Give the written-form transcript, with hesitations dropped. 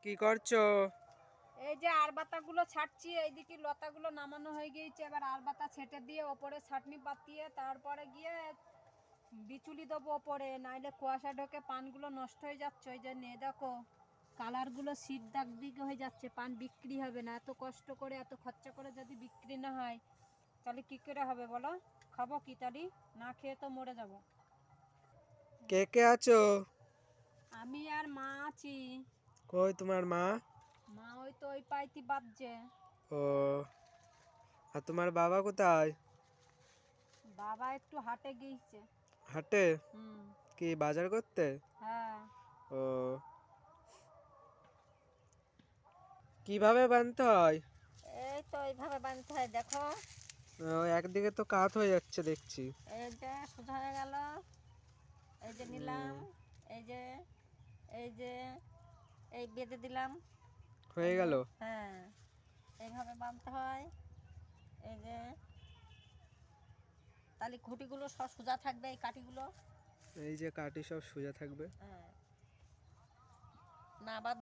কি করছো? এই যে আরবাতাগুলো ছাড়ছি, এইদিকে লতাগুলো নামানো হয়ে গিয়েছে। এবার আরবাতা ছেটে দিয়ে ওপরে ছাটনি পাতিয়ে তারপরে গিয়ে বিচুলি দেবো ওপরে, নাইলে কুয়াশা ঢোকে পানগুলো নষ্ট হয়ে যাচ্ছে। ওই যে নিয়ে দেখো কালারগুলো শীত দাগ দিকে হয়ে যাচ্ছে, পান বিক্রি হবে না। এত কষ্ট করে এত খরচা করে যদি বিক্রি না হয় তাহলে কী করে হবে বলো? খাবো কি তালি? না খেয়ে তো মরে যাব। কে কে আছো? আমি আর মা আছি। কই তোমার মা? মা ওই তো ওই পাইতি বাজছে। ও, আর তোমার বাবা কোথায়? বাবা একটু হাটে গিয়েছে। হাটে? হুম। কি বাজার করতে? হ্যাঁ। ও, কিভাবে বানতে হয়? এই তো এইভাবে বাঁধতে হয়, দেখো। ও, একদিকে তো কাত হয়ে যাচ্ছে দেখছি। এই যে সোজা হয়ে গেল, এই যে নিলাম, এই যে এই যে এই বেঁধে দিলাম। এই হয়ে যে, গেল? হ্যাঁ, এইভাবে বাঁধতে হয়। এই যে তাহলে খুঁটিগুলো সব সোজা থাকবে, এই কাঠিগুলো। এই যে কাটি সব সোজা থাকবে। হ্যাঁ, না বাদ